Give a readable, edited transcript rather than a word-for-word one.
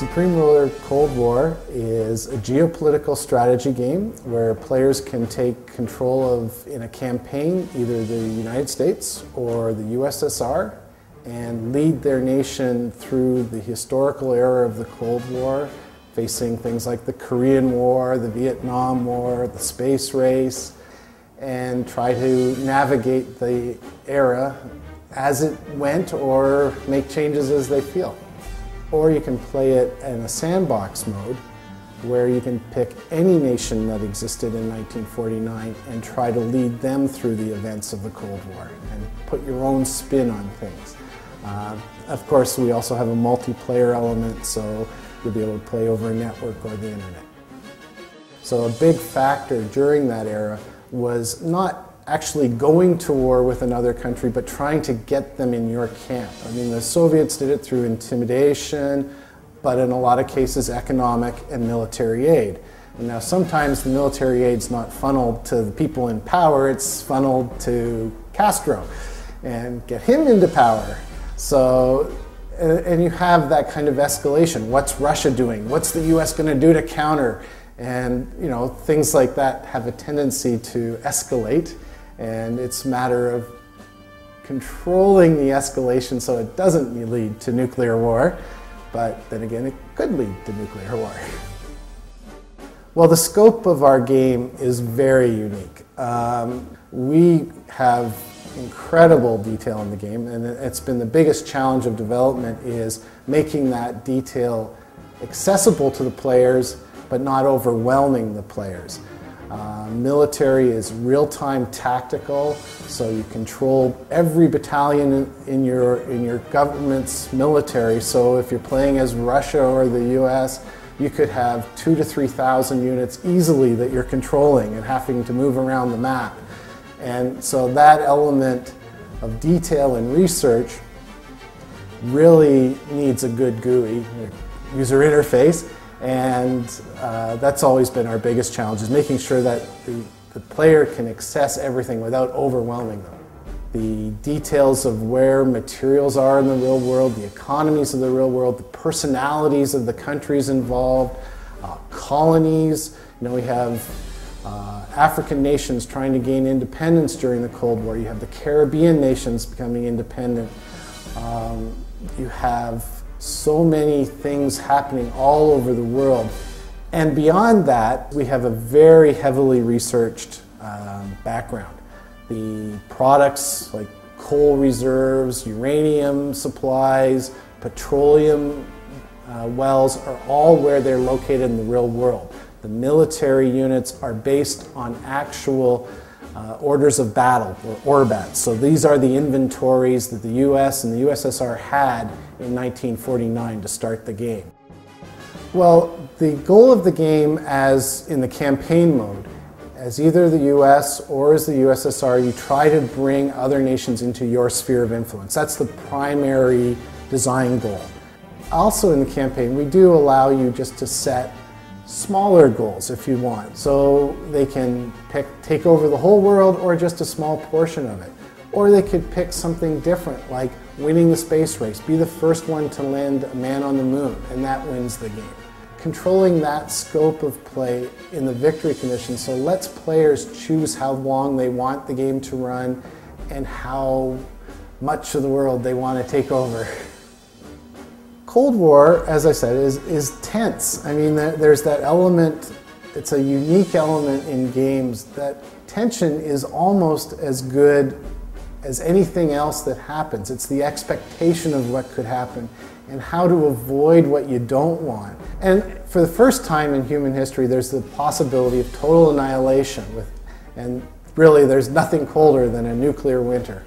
Supreme Ruler Cold War is a geopolitical strategy game where players can take control of, in a campaign, either the United States or the USSR and lead their nation through the historical era of the Cold War, facing things like the Korean War, the Vietnam War, the space race, and try to navigate the era as it went or make changes as they feel. Or you can play it in a sandbox mode where you can pick any nation that existed in 1949 and try to lead them through the events of the Cold War and put your own spin on things. Of course, we also have a multiplayer element, so you'll be able to play over a network or the internet. So a big factor during that era was not actually going to war with another country, but trying to get them in your camp. I mean, the Soviets did it through intimidation, but in a lot of cases economic and military aid. And now sometimes the military aid's not funneled to the people in power, it's funneled to Castro and get him into power. So, and you have that kind of escalation. What's Russia doing? What's the US going to do to counter? And you know, things like that have a tendency to escalate, and it's a matter of controlling the escalation so it doesn't lead to nuclear war, but then again it could lead to nuclear war. Well, the scope of our game is very unique. We have incredible detail in the game, and it's been the biggest challenge of development is making that detail accessible to the players but not overwhelming the players. Military is real-time tactical, so you control every battalion in your government's military. So if you're playing as Russia or the US, you could have 2,000 to 3,000 units easily that you're controlling and having to move around the map. And so that element of detail and research really needs a good GUI, user interface, and that's always been our biggest challenge, is making sure that the player can access everything without overwhelming them. The details of where materials are in the real world, the economies of the real world, the personalities of the countries involved, colonies. You know, we have African nations trying to gain independence during the Cold War. You have the Caribbean nations becoming independent. You have so many things happening all over the world. And beyond that, we have a very heavily researched background. The products like coal reserves, uranium supplies, petroleum wells are all where they're located in the real world. The military units are based on actual orders of battle, or ORBATs. So these are the inventories that the US and the USSR had in 1949 to start the game. Well, the goal of the game, as in the campaign mode, as either the US or as the USSR, you try to bring other nations into your sphere of influence. That's the primary design goal. Also in the campaign, we do allow you just to set smaller goals if you want. So they can take over the whole world or just a small portion of it. Or they could pick something different, like winning the space race, be the first one to land a man on the moon, and that wins the game. Controlling that scope of play in the victory condition, so lets players choose how long they want the game to run and how much of the world they want to take over. Cold War, as I said, is tense. I mean, there's that element, it's a unique element in games, that tension is almost as good as anything else that happens. It's the expectation of what could happen and how to avoid what you don't want. And for the first time in human history, there's the possibility of total annihilation, and really there's nothing colder than a nuclear winter.